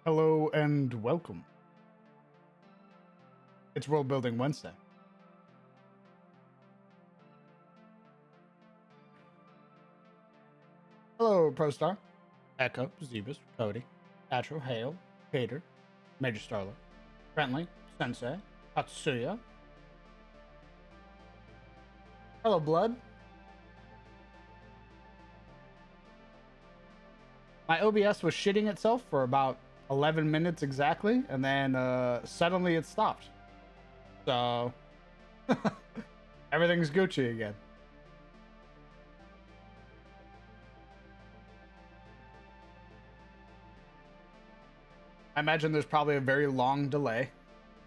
Hello and welcome. It's World Building Wednesday. Hello, ProStar, Echo, Zebus, Cody, Atro, Hale, Peter, Major Starler, Friendly, Sensei, Tatsuya. Hello, Blood. My OBS was shitting itself for about 11 minutes exactly, and then suddenly it stopped. So, everything's Gucci again. I imagine there's probably a very long delay.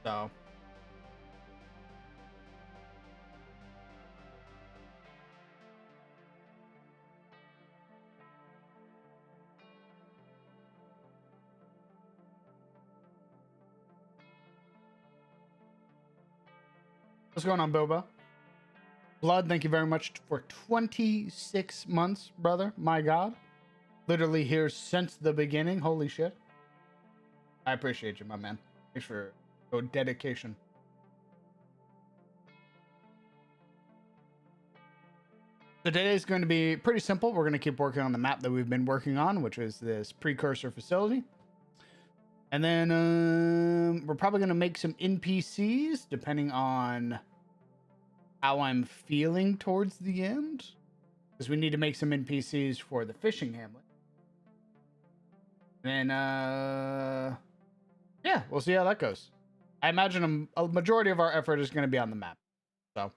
So, what's going on, Boba? Blood, thank you very much for 26 months, brother. My God. Literally here since the beginning. Holy shit. I appreciate you, my man. Thanks for your dedication. Today is going to be pretty simple. We're going to keep working on the map that we've been working on, which is this precursor facility. And then we're probably going to make some NPCs depending on how I'm feeling towards the end. Because we need to make some NPCs for the fishing hamlet. And yeah, we'll see how that goes. I imagine a majority of our effort is going to be on the map. So.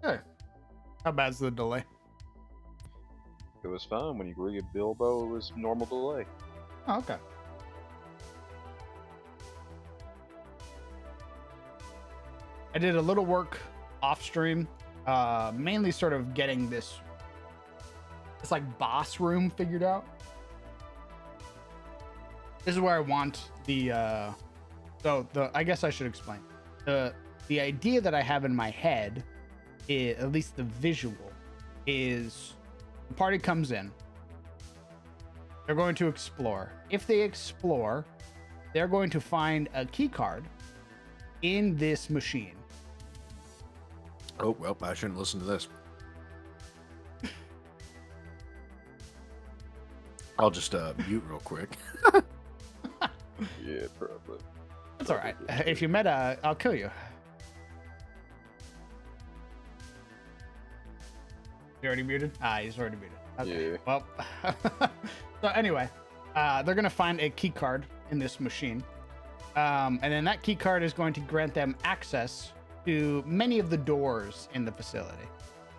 Hey, how bad's the delay? It was fine. When you greeted Bilbo, it was normal delay. Oh, okay. I did a little work off stream, mainly sort of getting this like boss room figured out. This is where I want the I guess I should explain. The idea that I have in my head, at least the visual, is the party comes in. They're going to explore. If they explore, they're going to find a key card in this machine. Oh, well, I shouldn't listen to this. I'll just mute real quick. Yeah, probably. That's all right. If you meta, I'll kill you. You already muted? He's already muted. Okay. Yeah. Well, so anyway, they're going to find a key card in this machine. And then that key card is going to grant them access to many of the doors in the facility.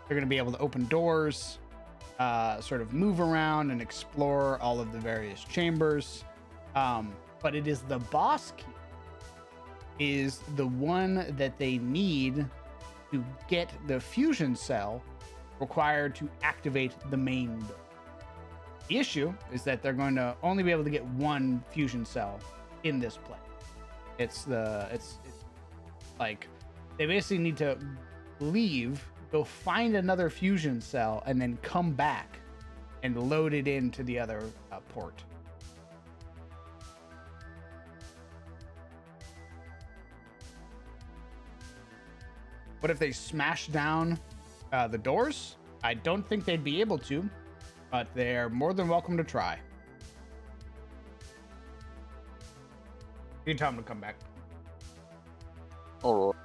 They're going to be able to open doors, sort of move around and explore all of the various chambers. But it is the boss key is the one that they need to get the fusion cell required to activate the main door. The issue is that they're going to only be able to get one fusion cell in this play. It's like they basically need to leave, go find another fusion cell, and then come back and load it into the other port. But if they smash down the doors, I don't think they'd be able to, but they're more than welcome to try. You tell them to come back. All right.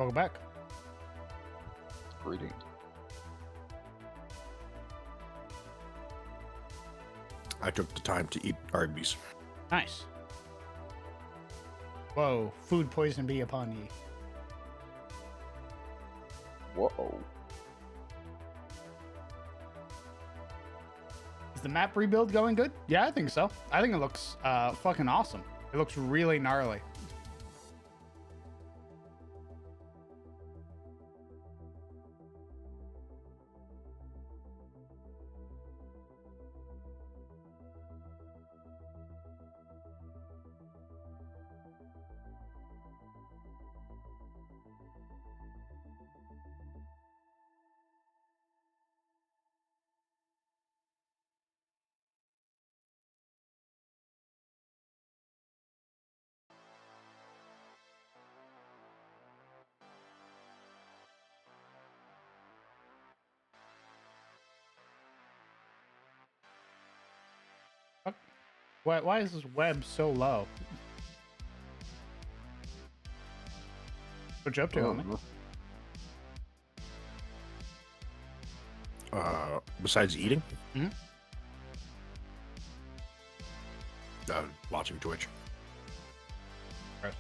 Welcome back. Greeting. I took the time to eat Arby's. Nice. Whoa, food poison be upon ye. Whoa. Is the map rebuild going good? Yeah, I think so. I think it looks fucking awesome. It looks really gnarly. Why is this web so low? What you up to, homie? Besides eating? Hmm? Watching Twitch. Right.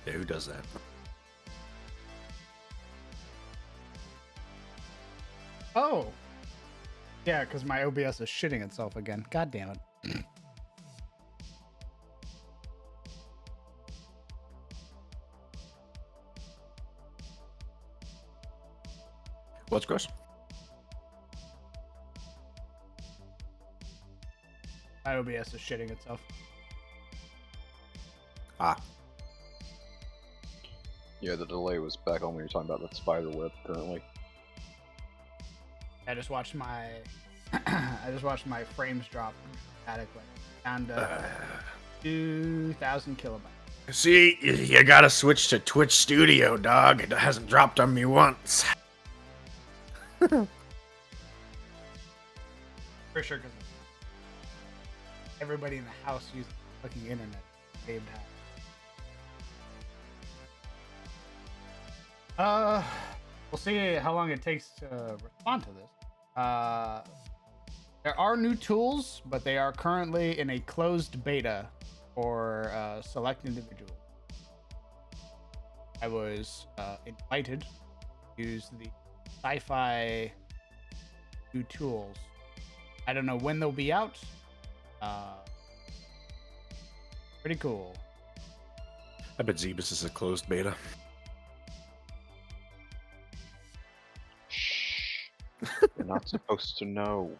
Yeah, who does that? Oh. Yeah, because my OBS is shitting itself again. God damn it. What's gross? My OBS is shitting itself. Ah. Yeah, the delay was back on when you were talking about that spider web currently. I just watched my frames drop dramatically down to 2,000 kilobytes. See, you gotta switch to Twitch Studio, dog. It hasn't dropped on me once. For sure, because everybody in the house uses fucking internet. Same time. We'll see how long it takes to respond to this. There are new tools, but they are currently in a closed beta for select individuals. I was invited to use the sci-fi new tools. I don't know when they'll be out. Pretty cool. I bet Zebus is a closed beta. Shh. You're not supposed to know.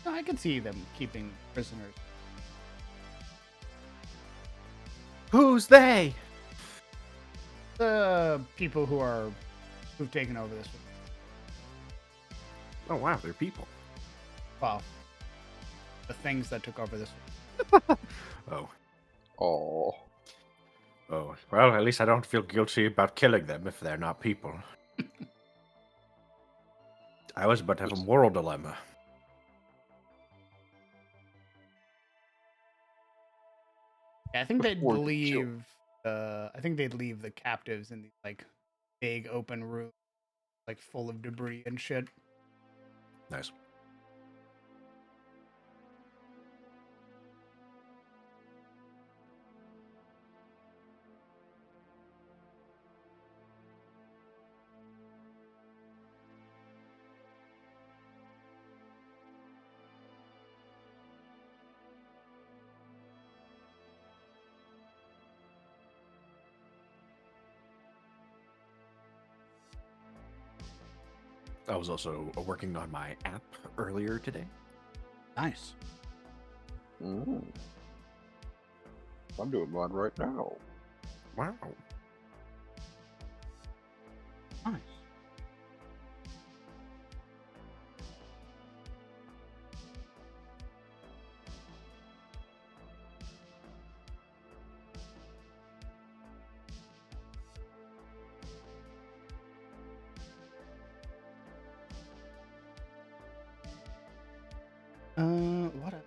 No, I can see them keeping prisoners. Who's they? The people who've taken over this. Oh wow, they're people. Well, the things that took over this. Oh. Oh. Oh. Well, at least I don't feel guilty about killing them if they're not people. I was about to have a moral dilemma. Yeah, I think they'd Before you leave. I think they'd leave the captives in these like big open rooms, like full of debris and shit. Nice. I was also working on my app earlier today. Nice. Mm. I'm doing mine right now. Wow. Nice.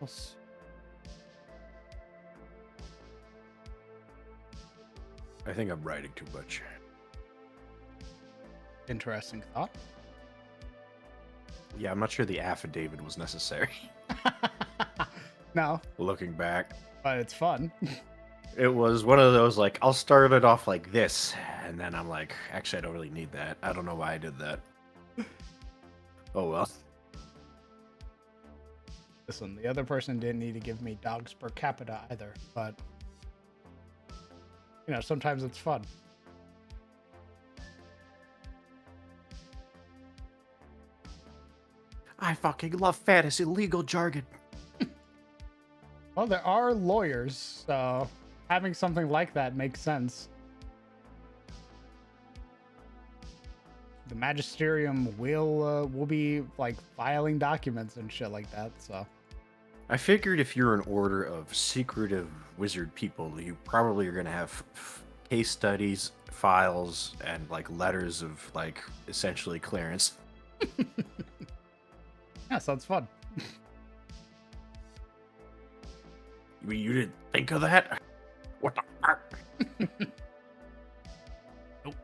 else? I think I'm writing too much. Interesting thought. Yeah, I'm not sure the affidavit was necessary. No, Looking back, but it's fun. it was one of those like, I'll start it off like this, and then I'm like, actually, I don't really need that. I don't know why I did that. Oh well. Listen, the other person didn't need to give me dogs per capita either, but you know, sometimes it's fun. I fucking love fantasy legal jargon. Well, there are lawyers, so having something like that makes sense. The magisterium will be like filing documents and shit like that. So I figured if you're an order of secretive wizard people, you probably are gonna have case studies, files, and like letters of like essentially clearance. yeah, sounds fun. You didn't think of that? What the fuck? Nope.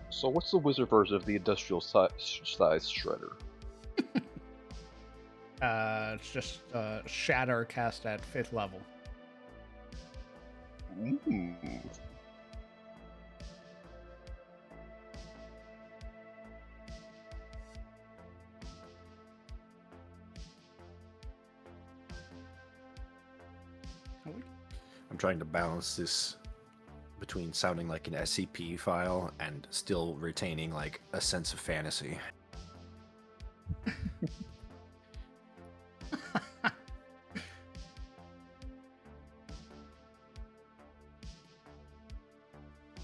So what's the wizard version of the industrial size shredder? It's just shatter cast at 5th level. Ooh. I'm trying to balance this between sounding like an SCP file and still retaining like a sense of fantasy.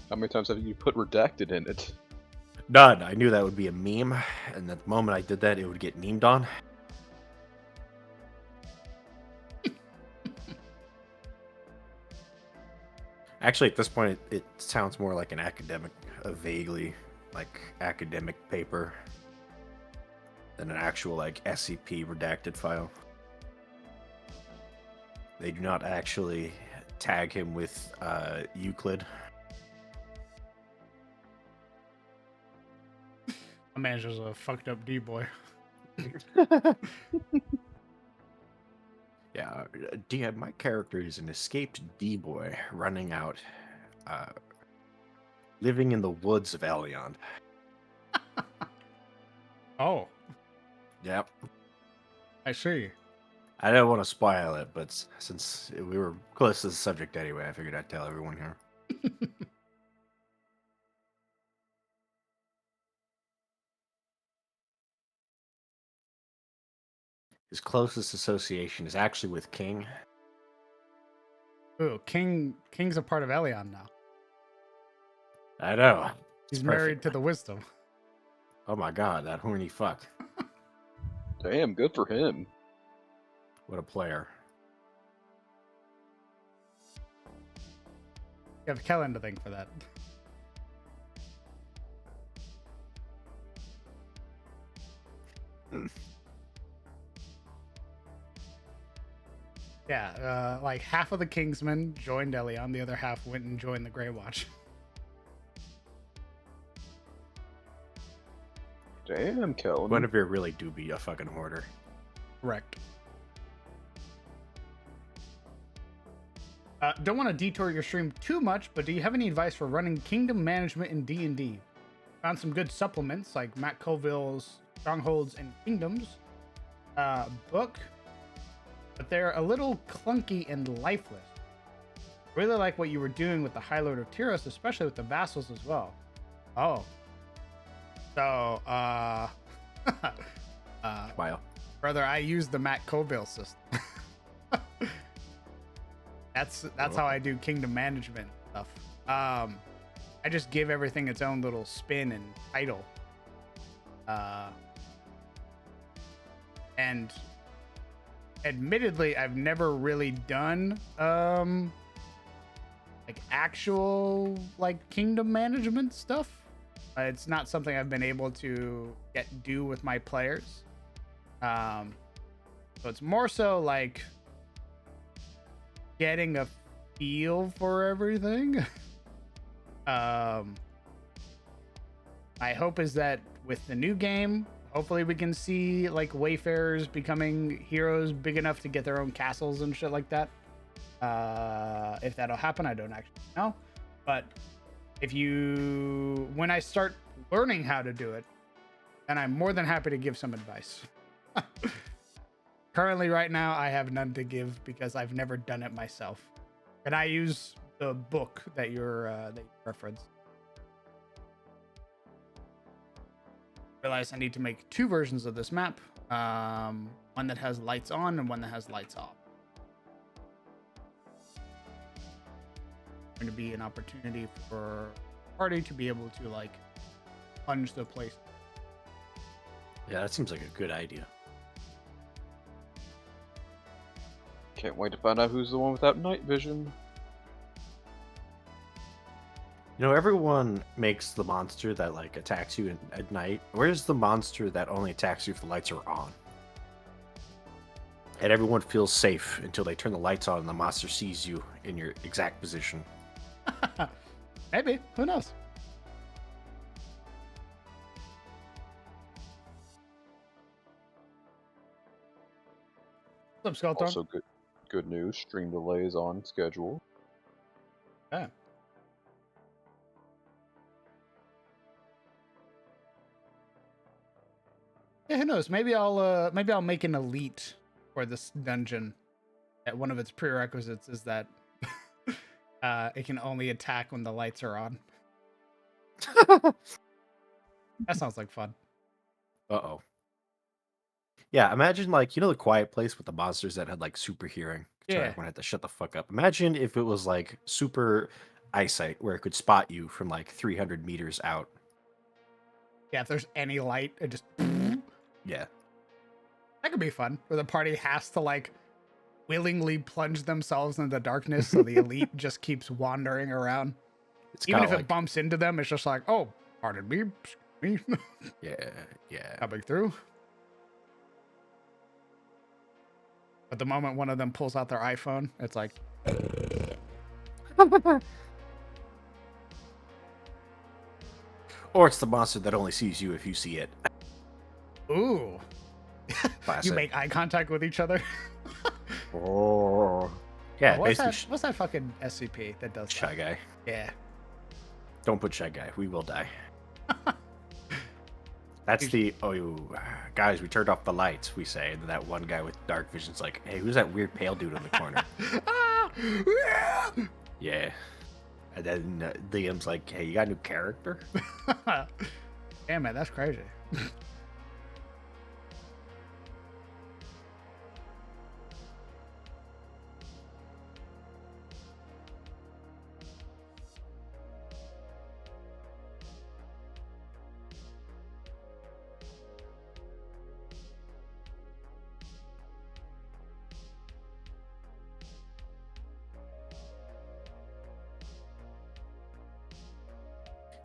How many times have you put redacted in it? None. I knew that would be a meme, and the moment I did that, it would get memed on. Actually, at this point, it sounds more like an academic, a vaguely like academic paper than an actual like SCP redacted file. They do not actually tag him with Euclid. My man's just a fucked up D-boy. Yeah, DM, my character is an escaped D-boy running out, living in the woods of Elion. Oh, Yep. I see. I don't want to spoil it, but since we were close to the subject anyway, I figured I'd tell everyone here. His closest association is actually with King. Ooh, King's a part of Elion now. I know. He's It's married perfect. to the Wisdom. Oh my god, that horny fuck. Damn, good for him. What a player. You have Kellen to thank for that. Yeah, like half of the Kingsmen joined Elion, the other half went and joined the Grey Watch. Damn, Kellen. Guinevere really do be a fucking hoarder. Correct. Don't want to detour your stream too much, but do you have any advice for running kingdom management in D&D? Found some good supplements like Matt Colville's Strongholds and Kingdoms book, but they're a little clunky and lifeless. Really like what you were doing with the High Lord of Tyros, especially with the vassals as well. Oh. So, Wow. brother, I use the Matt Colville system. That's how I do kingdom management stuff. I just give everything its own little spin and title. And admittedly, I've never really done like actual like kingdom management stuff. It's not something I've been able to do with my players. So it's more so like getting a feel for everything. My hope is that with the new game, hopefully we can see like wayfarers becoming heroes big enough to get their own castles and shit like that. If that'll happen, I don't actually know. But when I start learning how to do it, then I'm more than happy to give some advice. Currently, right now, I have none to give because I've never done it myself. Can I use the book that you referenced? Realize I need to make 2 versions of this map. One that has lights on and one that has lights off. Going to be an opportunity for the party to be able to like plunge the place. Yeah, that seems like a good idea. Can't wait to find out who's the one without night vision. You know, everyone makes the monster that like attacks you at night. Where's the monster that only attacks you if the lights are on? And everyone feels safe until they turn the lights on and the monster sees you in your exact position. Maybe. Who knows? What's up, Skullthorn? Also good news. Stream delays on schedule. Yeah. Yeah, who knows? Maybe I'll make an elite for this dungeon. That one of its prerequisites is that it can only attack when the lights are on. That sounds like fun. Uh-oh. Yeah, imagine like, the Quiet Place with the monsters that had like super hearing. So Yeah. everyone had to shut the fuck up. Imagine if it was like super eyesight where it could spot you from like 300 meters out. Yeah, if there's any light, it just Yeah. that could be fun. Where the party has to like willingly plunge themselves into the darkness so the elite just keeps wandering around. It's Even kinda if like, it bumps into them, it's just like, oh, pardon me, excuse me. yeah. Coming through. But the moment one of them pulls out their iPhone, it's like, Or it's the monster that only sees you if you see it. ooh. Classic. You make eye contact with each other. Oh. Yeah, Oh, what's basically what's that fucking SCP that does Shy that? Guy. Yeah. Don't put Shy Guy. We will die. That's the, guys, we turned off the lights, we say. And then that one guy with dark vision's like, hey, who's that weird pale dude in the corner? Ah! Yeah. And then Liam's like, hey, you got a new character? Damn it, that's crazy.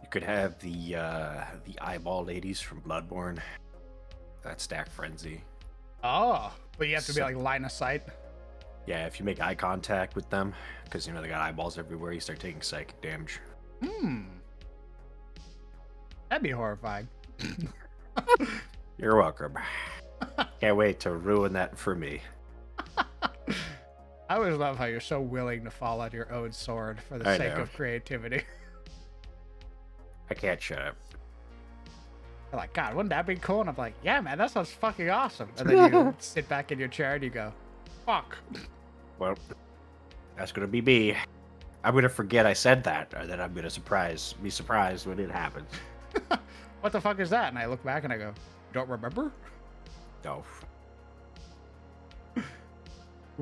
You could have the eyeball ladies from Bloodborne. That stack frenzy. Oh, but you have to be So- like line of sight. Yeah, if you make eye contact with them, because they got eyeballs everywhere, you start taking psychic damage. That'd be horrifying. You're welcome. Can't wait to ruin that for me. I always love how you're so willing to fall on your own sword for the I sake know. of creativity. I can't shut up. You're like, God, wouldn't that be cool? And I'm like, yeah, man, that sounds fucking awesome. And then you sit back in your chair and you go, fuck. Well, that's gonna be me. I'm gonna forget I said that, or then I'm gonna be surprised when it happens. What the fuck is that? And I look back and I go, you don't remember? No, You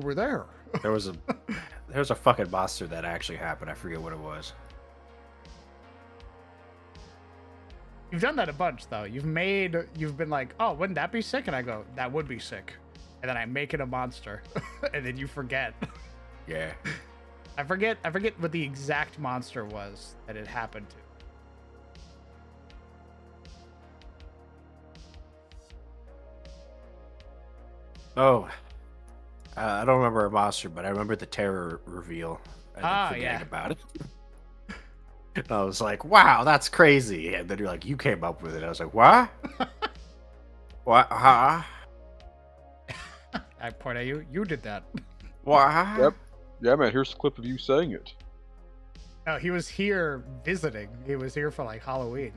were there. there was a fucking monster that actually happened. I forget what it was. You've done that a bunch, though. You've been like, oh, wouldn't that be sick? And I go, that would be sick. And then I make it a monster. And then you forget. Yeah. I forget what the exact monster was that it happened to. Oh, I don't remember a monster, but I remember the terror reveal and then Ah, forgetting yeah. about it. And I was like, wow, that's crazy. And then you're like, you came up with it. I was like, what? What? Huh? I point at you. You did that. What? Yep. Yeah, man. Here's a clip of you saying it. No, he was here visiting. He was here for like Halloween.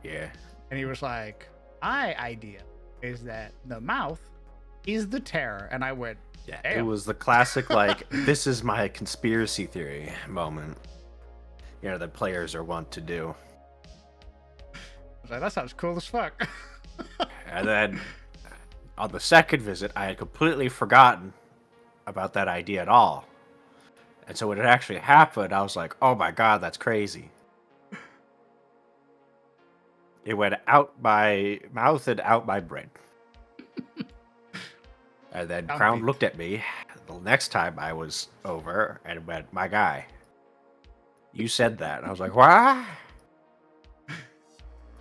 Yeah. And he was like, my idea is that the mouth is the terror. And I went, Yeah. damn. It was the classic, like, this is my conspiracy theory moment. You know, that players are wont to do. I was like, that sounds cool as fuck. And then on the second visit, I had completely forgotten about that idea at all. And so when it actually happened, I was like, oh my god, that's crazy. It went out my mouth and out my brain. And then Sound Crown deep. looked at me the next time I was over and went, my guy, you said that. And I was like, what?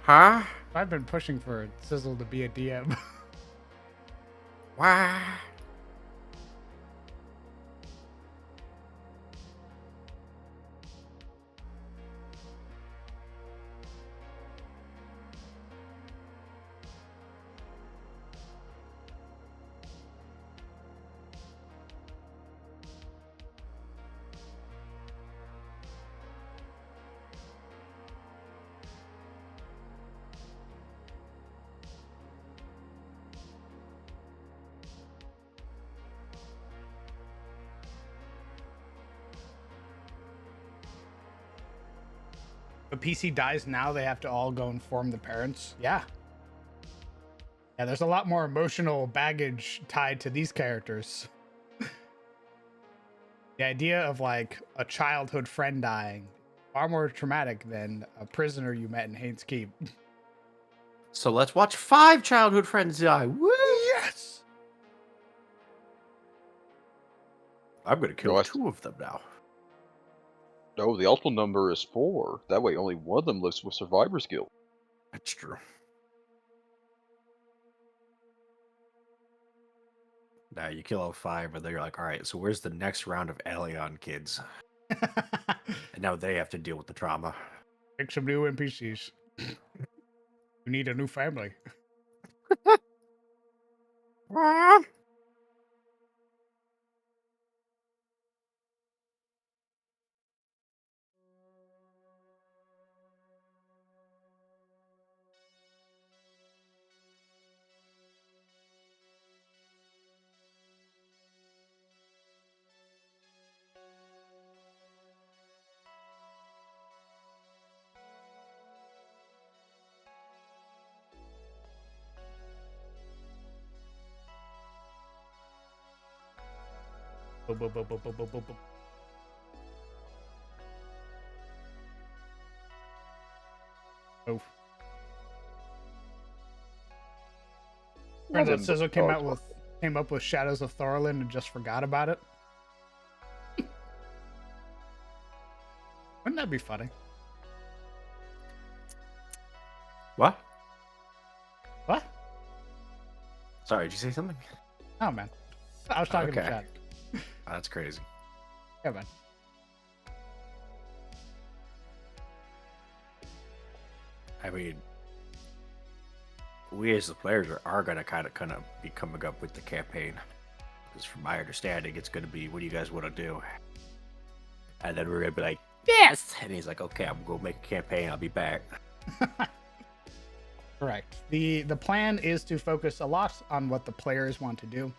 Huh? I've been pushing for Sizzle to be a DM. What? The PC dies now, they have to all go inform the parents. Yeah. Yeah, there's a lot more emotional baggage tied to these characters. The idea of like a childhood friend dying, far more traumatic than a prisoner you met in Haynes Keep. So let's watch 5 childhood friends die. Woo! Yes! I'm going to kill No, 2 of them now. No, the ultimate number is 4. That way, only one of them lives with Survivor's Guild. That's true. Now you kill all 5, but then you're like, all right, so where's the next round of Alien kids? And now they have to deal with the trauma. Pick some new NPCs. You need a new family. Boop, boop, boop, boop, boop, boop, boop, boop. Oof. Turns out Sizzle came up with Shadows of Thorlin and just forgot about it. Wouldn't that be funny? What? What? Sorry, did you say something? Oh man. I was talking to Okay. chat. Oh, that's crazy. Yeah, man. I mean, we as the players are going to kind of be coming up with the campaign. Because from my understanding, it's going to be, what do you guys want to do? And then we're going to be like, yes! And he's like, okay, I'm going to make a campaign. I'll be back. Correct. The plan is to focus a lot on what the players want to do.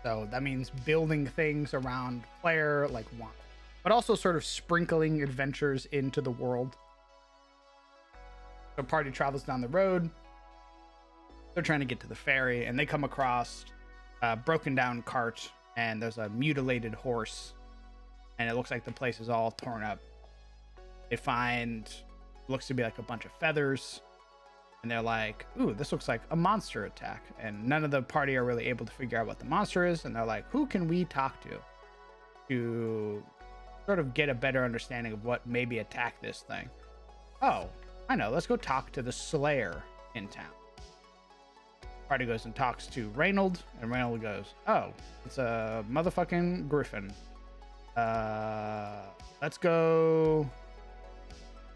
So that means building things around player like one, but also sort of sprinkling adventures into the world. The party travels down the road. They're trying to get to the ferry, and they come across a broken down cart, and there's a mutilated horse, and it looks like the place is all torn up. They find looks to be like a bunch of feathers, and they're like, ooh, this looks like a monster attack. And none of the party are really able to figure out what the monster is, and they're like, who can we talk to sort of get a better understanding of what maybe attacked this thing? Oh, I know, let's go talk to the Slayer in town. Party goes and talks to Reynold, and Reynold goes, "Oh, it's a motherfucking griffin. Let's go.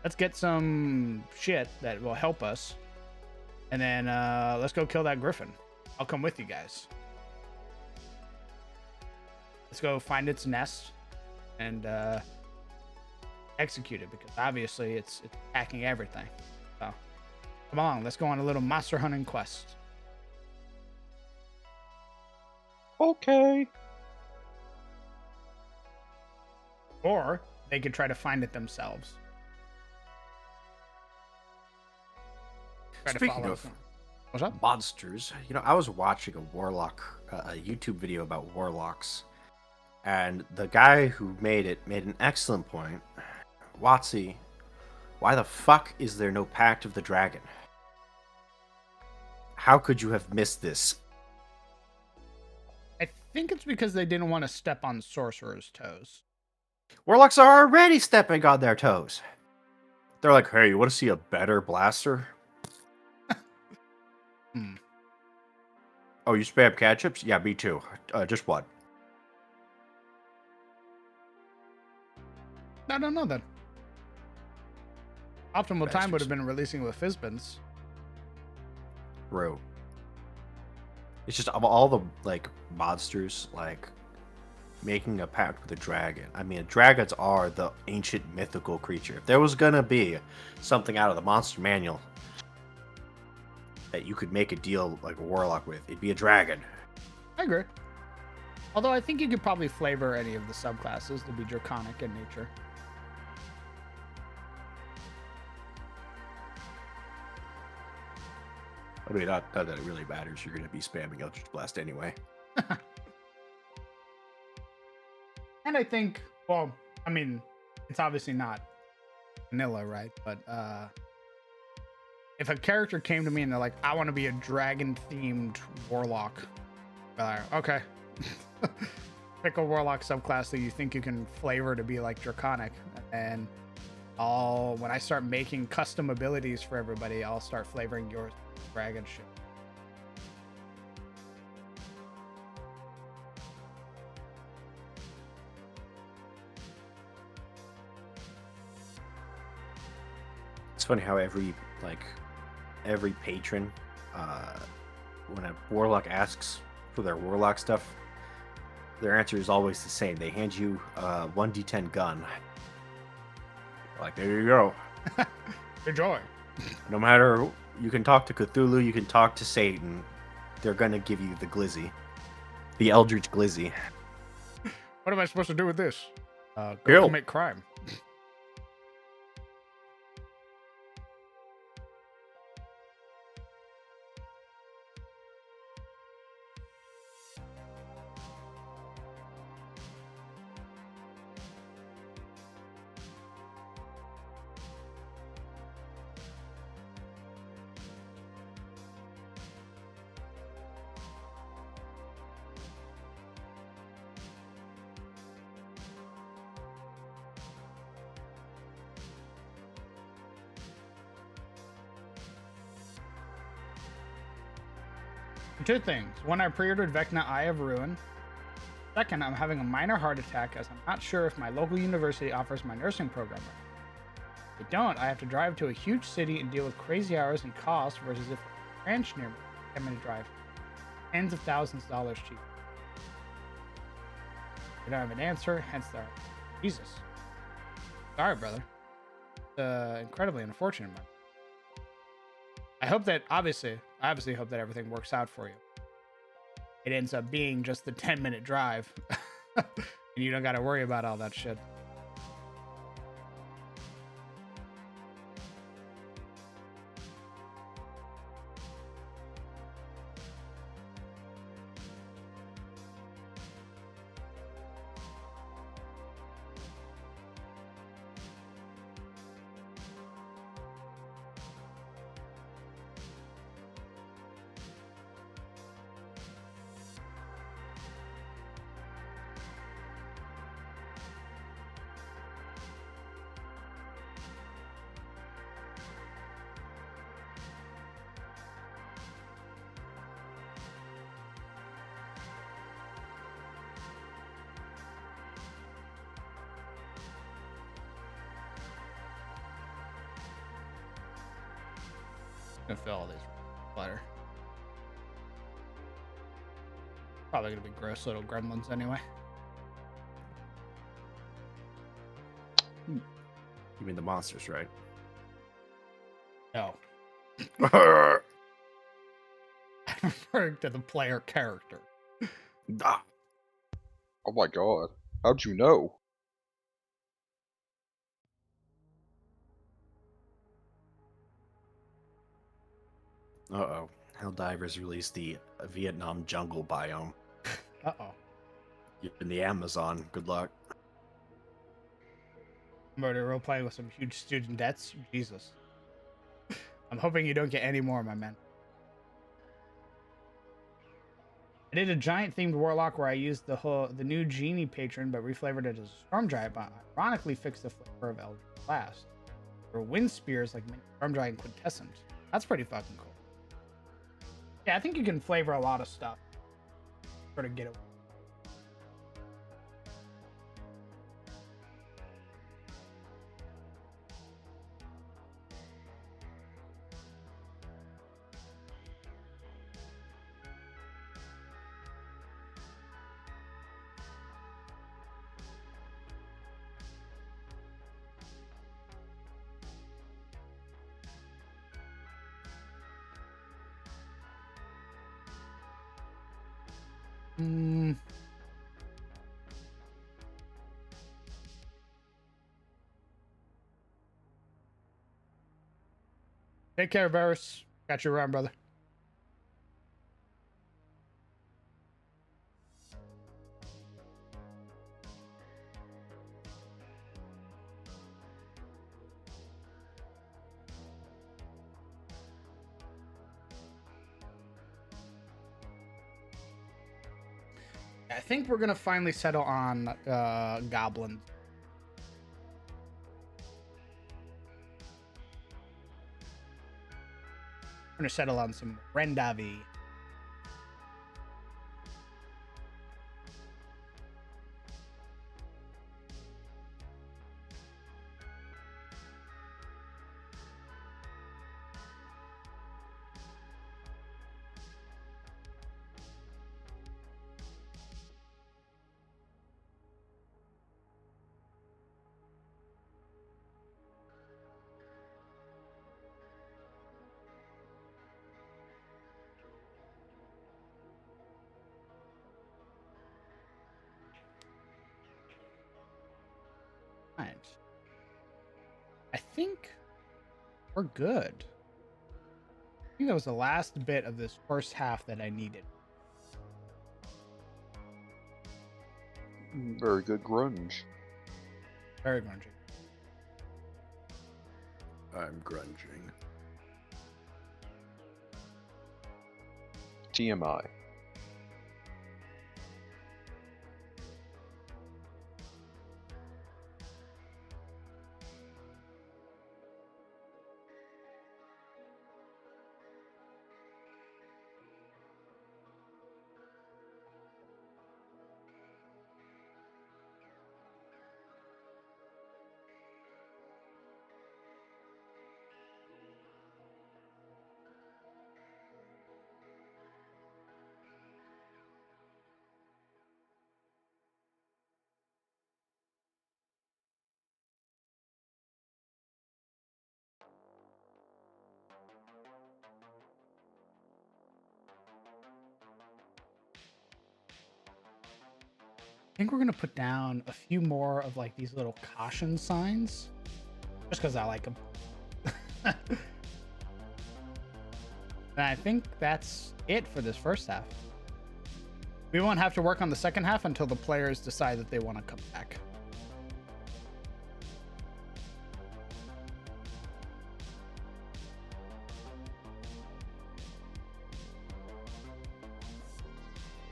Let's get some shit that will help us, and then let's go kill that griffin. I'll come with you guys. Let's go find its nest and execute it, because obviously it's attacking everything. So come on, let's go on a little monster hunting quest." Okay. Or they could try to find it themselves. Try to Speaking follow of us. What's up? monsters, I was watching a warlock, a YouTube video about warlocks, and the guy who made it made an excellent point. Watsy, why the fuck is there no Pact of the Dragon? How could you have missed this? I think it's because they didn't want to step on sorcerer's toes. Warlocks are already stepping on their toes. They're like, hey, you want to see a better blaster? Hmm. Oh, you spam catch-ups? Yeah, me too. Just one. I don't know that. Optimal time would Bastards. have been releasing with Fizzbins. Bro. It's just of all the monsters, making a pact with a dragon. I mean, dragons are the ancient mythical creature. If there was gonna be something out of the monster manual that you could make a deal like a warlock with, it'd be a dragon. I agree. Although I think you could probably flavor any of the subclasses to be draconic in nature. I mean, not that it really matters. You're gonna be spamming Eldritch Blast anyway. And I think, well, I mean, it's obviously not vanilla, right? But if a character came to me and they're like, I want to be a dragon-themed warlock, I'd be like, okay. Pick a warlock subclass that you think you can flavor to be like draconic. And when I start making custom abilities for everybody, I'll start flavoring yours dragon shit. It's funny how every patron, when a warlock asks for their warlock stuff, their answer is always the same. They hand you a 1d10 gun. Like, there you go. Enjoy. No matter, you can talk to Cthulhu, you can talk to Satan, they're gonna give you the glizzy. The Eldritch Glizzy. What am I supposed to do with this? Go Kill. commit crime. Two things. One, I pre-ordered Vecna Eye of Ruin. Second, I'm having a minor heart attack as I'm not sure if my local university offers my nursing program. If they don't, I have to drive to a huge city and deal with crazy hours and costs versus if a ranch near me, 10-minute drive. Tens of thousands of dollars cheaper. I don't have an answer, hence the Jesus. Sorry, brother. Incredibly unfortunate, man. I hope that, I obviously hope that everything works out for you. It ends up being just the 10-minute drive. And you don't got to worry about all that shit. Gonna fill all these later. Probably gonna be gross little gremlins anyway. You mean the monsters, right? No, Ah. I'm referring to the player character. Oh my god. How'd you know? Uh-oh. Helldivers released the Vietnam jungle biome. Uh-oh. You're in the Amazon. Good luck. I'm already role-playing with some huge student debts. Jesus. I'm hoping you don't get any more, my man. I did a giant themed warlock where I used the new genie patron but reflavored it as a storm giant, but ironically fixed the flavor of Eldritch Blast. There were wind spears like mini storm giant quintessent. That's pretty fucking cool. Yeah, I think you can flavor a lot of stuff. Sort of get it. Take care, Varus. Got you around, brother. I think we're gonna finally settle on goblins. We're gonna settle on some Rendavi. Right. I think we're good. I think that was the last bit of this first half that I needed. Very good grunge. Very grungy. I'm grunging. TMI. I think we're gonna put down a few more of like these little caution signs, just because I like them. And I think that's it for this first half. We won't have to work on the second half until the players decide that they want to come back.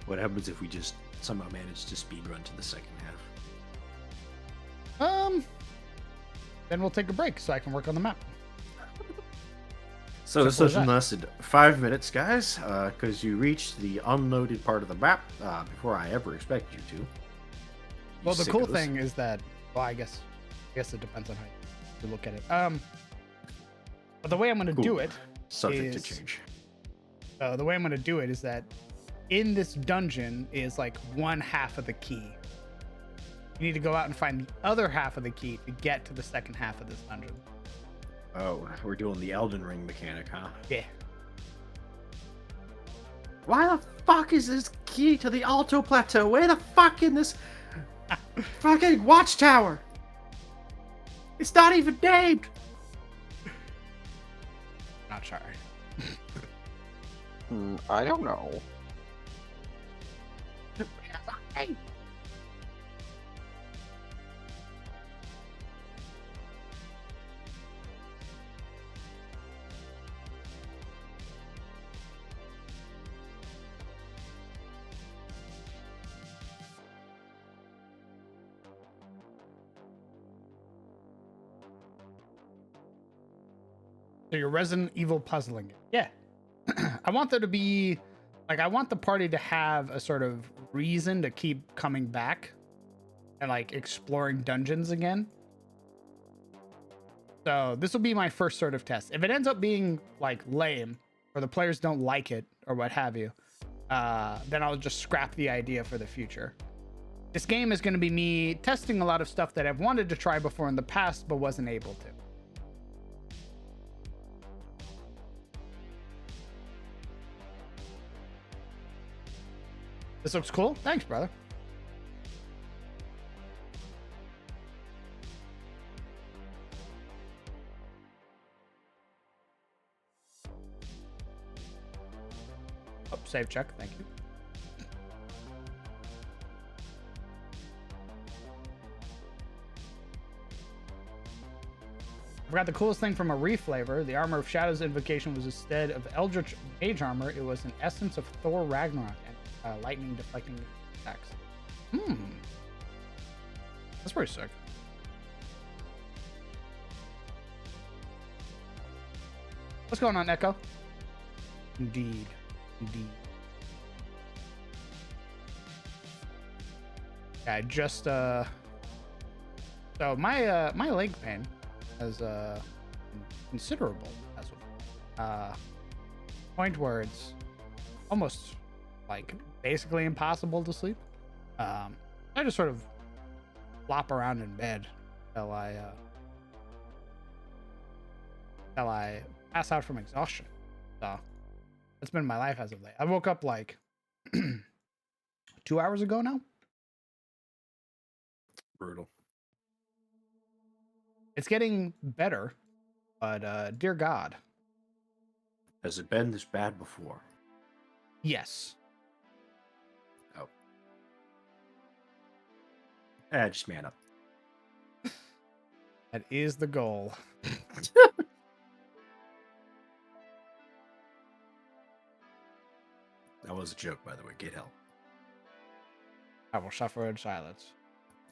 What happens if we just somehow manage to speedrun to the second half? Then we'll take a break so I can work on the map. So the Simple as session that. lasted 5 minutes, guys, because you reached the unloaded part of the map before I ever expected you to. Well, the cool sickos. thing is that, well, I guess it depends on how you look at it. But the way I'm going to Cool. do it Subject to is change. the way I'm going to do it is that in this dungeon is like one half of the key. You need to go out and find the other half of the key to get to the second half of this dungeon. Oh, we're doing the Elden Ring mechanic, huh? Yeah. Why the fuck is this key to the Alto Plateau? Where the fuck in this fucking watchtower? It's not even named. Not sorry. I don't know. So you're Resident Evil puzzling it. Yeah. I want there to be, like, I want the party to have a sort of reason to keep coming back and, like, exploring dungeons again. So this will be my first sort of test. If it ends up being, like, lame, or the players don't like it, or what have you, then I'll just scrap the idea for the future. This game is going to be me testing a lot of stuff that I've wanted to try before in the past, but wasn't able to. This looks cool. Thanks, brother. Oh, save check. Thank you. I forgot the coolest thing from a reflavor. The Armor of Shadows invocation was instead of Eldritch Mage Armor, it was an essence of Thor Ragnarok and lightning deflecting attacks. That's pretty sick. What's going on, Echo? Indeed. Yeah, I just so my my leg pain is considerable as well. Point where it's almost like basically impossible to sleep. I just sort of flop around in bed till I pass out from exhaustion. So that's been my life as of late. I woke up like 2 hours ago now. Brutal. It's getting better, but dear God. Has it been this bad before? Yes. Oh. Just man up. That is the goal. That was a joke, by the way. Get help. I will suffer in silence.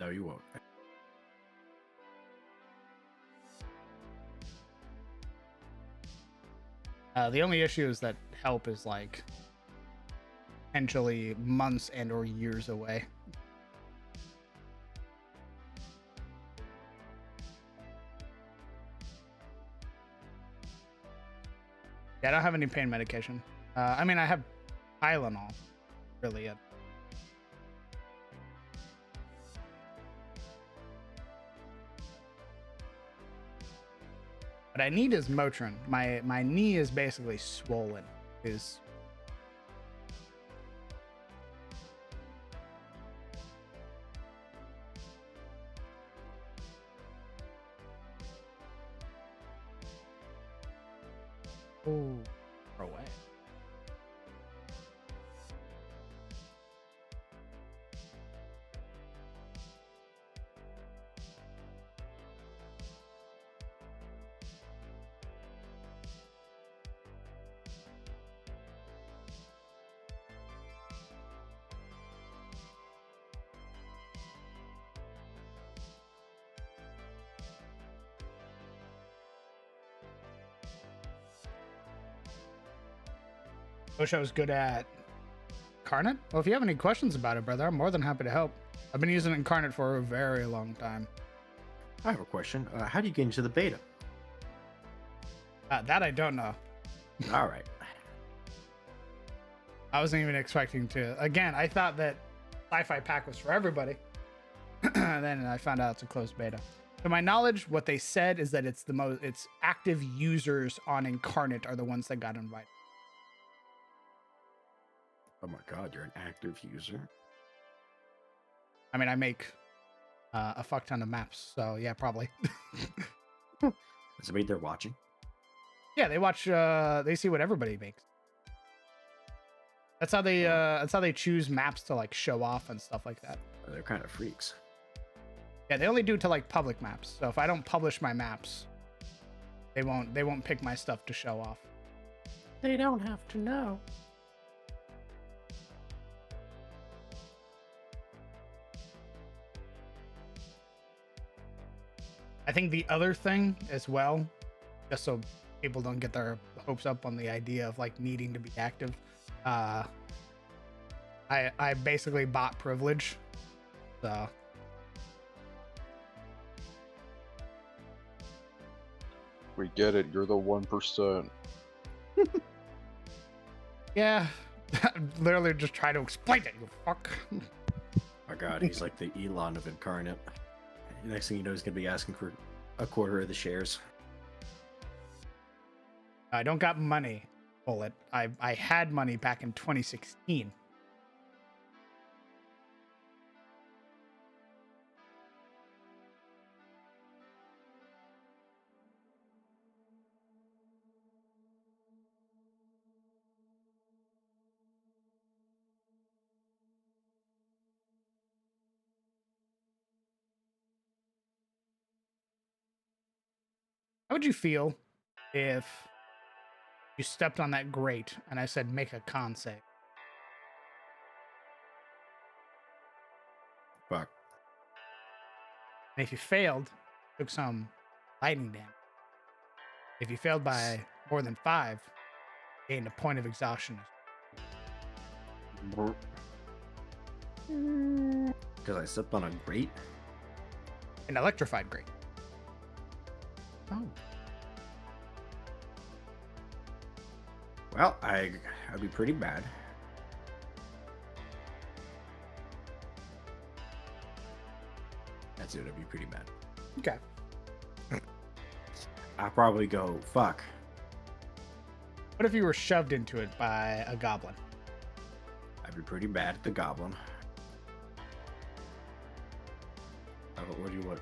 No, you won't. The only issue is that help is like potentially months and or years away. Yeah, I don't have any pain medication. I mean, I have Tylenol, really. What I need is Motrin. My knee is basically swollen. Oh, far away. Wish I was good at Incarnate. Well, if you have any questions about it, brother, I'm more than happy to help. I've been using Incarnate for a very long time. I have a question. How do you get into the beta? That I don't know. All right. I wasn't even expecting to. Again, I thought that Sci-Fi Pack was for everybody. And then I found out it's a closed beta. To my knowledge, what they said is that it's active users on Incarnate are the ones that got invited. Oh my god, you're an active user. I mean, I make a fuck ton of maps, so yeah, probably. Does it mean they're watching? Yeah, they watch. They see what everybody makes. That's how they. That's how they choose maps to like show off and stuff like that. They're kind of freaks. Yeah, they only do it to like public maps. So if I don't publish my maps, they won't pick my stuff to show off. They don't have to know. I think the other thing as well, just so people don't get their hopes up on the idea of like needing to be active, I basically bought privilege, so. We get it. You're the 1%. Yeah, literally just try to explain it, you fuck. My god, he's like the Elon of Incarnate. Next thing you know, he's gonna be asking for a quarter of the shares. I don't got money, Bullet. I had money back in 2016. How would you feel if you stepped on that grate and I said make a con save? Fuck. And if you failed, took some lightning damage. If you failed by more than 5, gained a point of exhaustion. Because I stepped on a grate? An electrified grate. Oh. Well, I'd be pretty bad. That's it, I'd be pretty bad. Okay. I'd probably go, fuck. What if you were shoved into it by a goblin? I'd be pretty bad at the goblin. What do you want?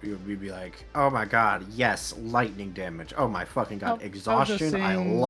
We'd be like, oh my god, yes, lightning damage. Oh my fucking god, exhaustion, I saying,